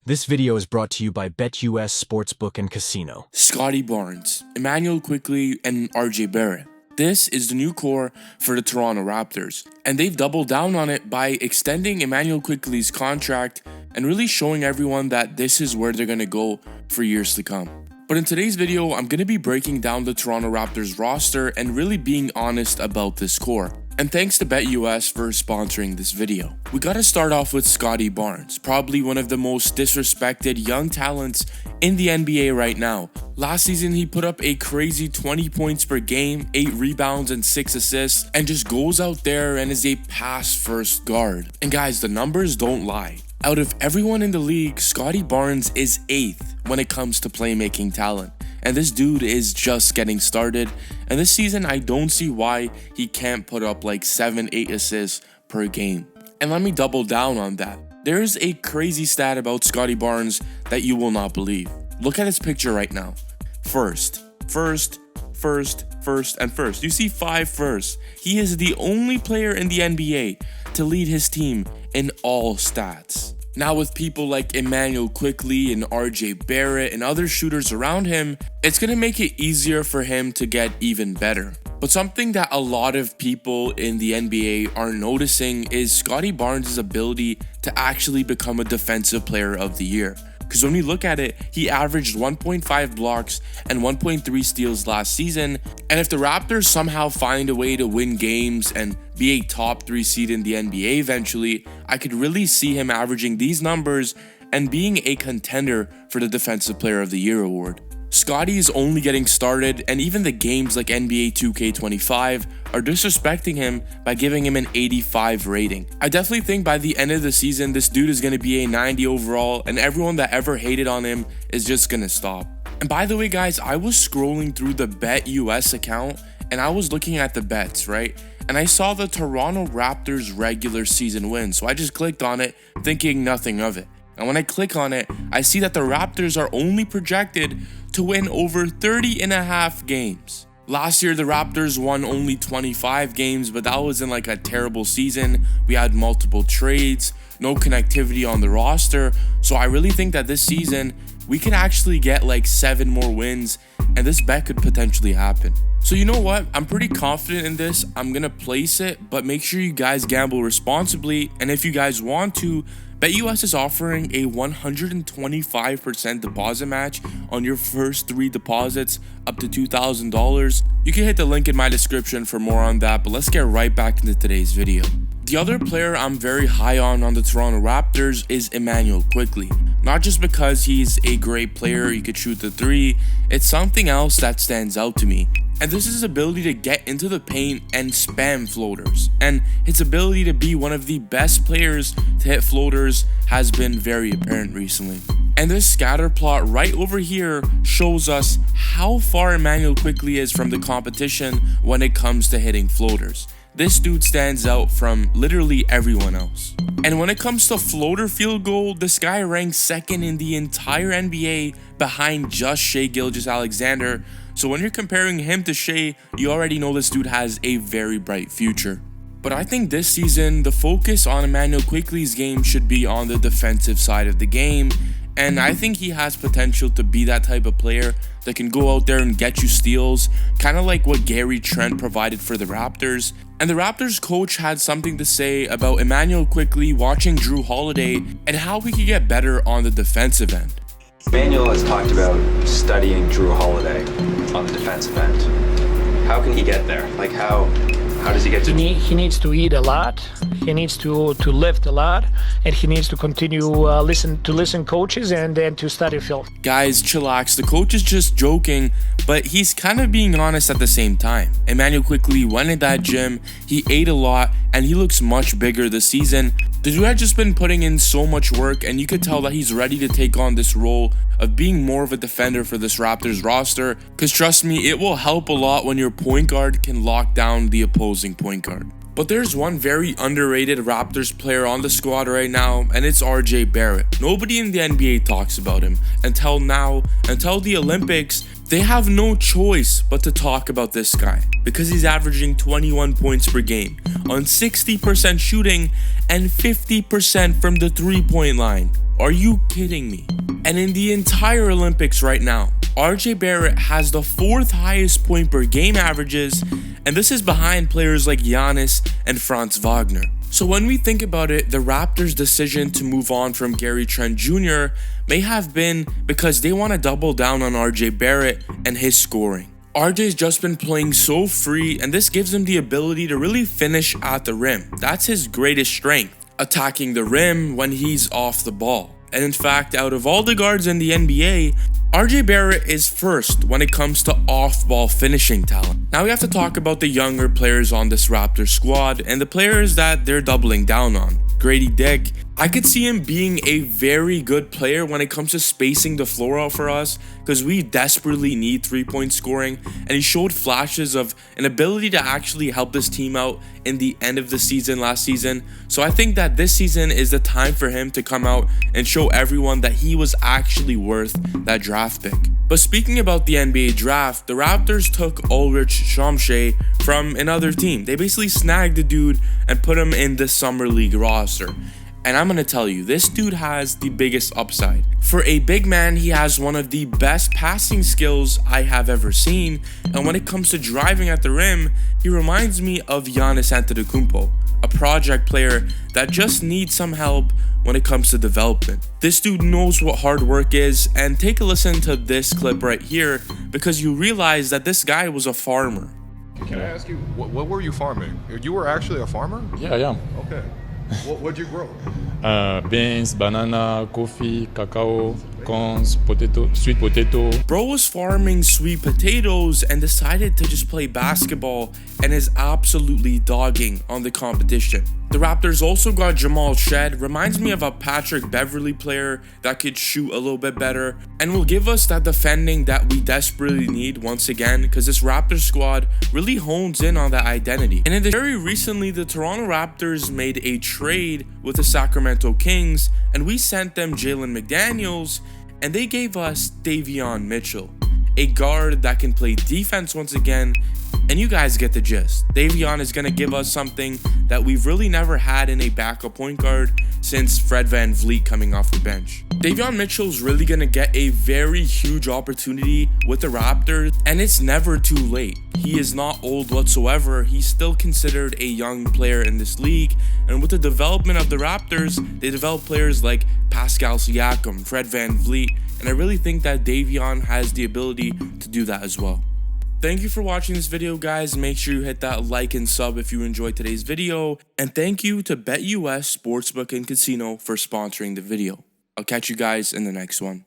This video is brought to you by BetUS Sportsbook and Casino. Scottie Barnes, Emmanuel Quickley, and Barrett. This is the new core for the Toronto Raptors, and they've doubled down on it by extending Emmanuel Quickley's contract and really showing everyone that this is where they're going to go for years to come. But in today's video, I'm going to be breaking down the Toronto Raptors roster and really being honest about this core. And thanks to BetUS for sponsoring this video. We gotta start off with Scottie Barnes, probably one of the most disrespected young talents in the NBA right now. Last season, he put up a crazy 20 points per game, 8 rebounds and 6 assists, and just goes out there and is a pass-first guard. And guys, the numbers don't lie. Out of everyone in the league, Scottie Barnes is 8th when it comes to playmaking talent. And this dude is just getting started, and this season I don't see why he can't put up like 7-8 assists per game. And let me double down on that. There's a crazy stat about Scottie Barnes that you will not believe. Look at his picture right now. First. You see 5 firsts. He is the only player in the NBA to lead his team in all stats. Now with people like Emmanuel Quickley and Barrett and other shooters around him, it's going to make it easier for him to get even better. But something that a lot of people in the NBA are noticing is Scottie Barnes' ability to actually become a defensive player of the year. Because when we look at it, he averaged 1.5 blocks and 1.3 steals last season. And if the Raptors somehow find a way to win games and be a top 3 seed in the NBA eventually, I could really see him averaging these numbers and being a contender for the Defensive Player of the Year award. Scottie is only getting started, and even the games like NBA 2K25 are disrespecting him by giving him an 85 rating. I definitely think by the end of the season, this dude is going to be a 90 overall, and everyone that ever hated on him is just going to stop. And by the way, guys, I was scrolling through the BetUS account, and I was looking at the bets, right? And I saw the Toronto Raptors regular season win, so I just clicked on it, thinking nothing of it. And when I click on it, I see that the Raptors are only projected to win over 30.5 games. Last year, the Raptors won only 25 games, but that wasn't like a terrible season. We had multiple trades, no connectivity on the roster. So I really think that this season, we could actually get like 7 more wins, and this bet could potentially happen. So you know what? I'm pretty confident in this. I'm going to place it, but make sure you guys gamble responsibly. And if you guys want to, BetUS is offering a 125% deposit match on your first 3 deposits up to $2,000. You can hit the link in my description for more on that, but let's get right back into today's video. The other player I'm very high on the Toronto Raptors is Emmanuel Quickley. Not just because he's a great player, he could shoot the 3, it's something else that stands out to me. And this is his ability to get into the paint and spam floaters. And his ability to be one of the best players to hit floaters has been very apparent recently. And this scatter plot right over here shows us how far Emmanuel Quickley is from the competition when it comes to hitting floaters. This dude stands out from literally everyone else. And when it comes to floater field goal, this guy ranks 2nd in the entire NBA behind just Shai Gilgeous-Alexander. So when you're comparing him to Shai, you already know this dude has a very bright future. But I think this season, the focus on Emmanuel Quickley's game should be on the defensive side of the game. And I think he has potential to be that type of player that can go out there and get you steals, kind of like what Gary Trent provided for the Raptors. And the Raptors coach had something to say about Emmanuel Quickley watching Jrue Holiday and how he could get better on the defensive end. Emmanuel has talked about studying Jrue Holiday on the defensive end. How can he get there? Like how does he get to... He needs to eat a lot, he needs to lift a lot, and he needs to continue listen coaches and then to study film. Guys, chillax, the coach is just joking, but he's kind of being honest at the same time. Emmanuel Quickley went in that gym, he ate a lot, and he looks much bigger this season. The dude had just been putting in so much work, and you could tell that he's ready to take on this role of being more of a defender for this Raptors roster, because trust me, it will help a lot when your point guard can lock down the opposing point guard. But there's one very underrated Raptors player on the squad right now, and it's Barrett. Nobody in the NBA talks about him. Until now, until the Olympics, They have no choice but to talk about this guy because he's averaging 21 points per game on 60% shooting and 50% from the 3-point line. Are you kidding me? And in the entire Olympics right now, RJ Barrett has the 4th highest point per game averages, and this is behind players like Giannis and Franz Wagner. So when we think about it, the Raptors' decision to move on from Gary Trent Jr. may have been because they want to double down on RJ Barrett and his scoring. RJ's just been playing so free, and this gives him the ability to really finish at the rim. That's his greatest strength, attacking the rim when he's off the ball. And in fact, out of all the guards in the NBA, RJ Barrett is first when it comes to off-ball finishing talent. Now we have to talk about the younger players on this Raptors squad and the players that they're doubling down on. Grady Dick, I could see him being a very good player when it comes to spacing the floor out for us because we desperately need 3-point scoring, and he showed flashes of an ability to actually help this team out in the end of the season last season. So I think that this season is the time for him to come out and show everyone that he was actually worth that draft pick. But speaking about the NBA draft, the Raptors took Ulrich Chomsche from another team. They basically snagged the dude and put him in the Summer League roster. And I'm gonna tell you, this dude has the biggest upside. For a big man, he has one of the best passing skills I have ever seen, and when it comes to driving at the rim, he reminds me of Giannis Antetokounmpo, a project player that just needs some help when it comes to development. This dude knows what hard work is, and take a listen to this clip right here because you realize that this guy was a farmer. Can I ask you, what were you farming? You were actually a farmer? Yeah, I am. Okay. What'd you grow? Beans, banana, coffee, cacao, corns, potato, sweet potato. Bro was farming sweet potatoes and decided to just play basketball and is absolutely dogging on the competition. The Raptors also got Jamal Shed, reminds me of a Patrick Beverley player that could shoot a little bit better and will give us that defending that we desperately need once again because this Raptors squad really hones in on that identity. And very recently, the Toronto Raptors made a trade with the Sacramento Kings and we sent them Jalen McDaniels and they gave us Davion Mitchell, a guard that can play defense once again. And you guys get the gist. Davion is going to give us something that we've really never had in a backup point guard since Fred VanVleet coming off the bench. Davion Mitchell's really going to get a very huge opportunity with the Raptors, and it's never too late. He is not old whatsoever. He's still considered a young player in this league, and with the development of the Raptors, they develop players like Pascal Siakam, Fred VanVleet, and I really think that Davion has the ability to do that as well. Thank you for watching this video, guys. Make sure you hit that like and sub if you enjoyed today's video. And thank you to BetUS Sportsbook and Casino for sponsoring the video. I'll catch you guys in the next one.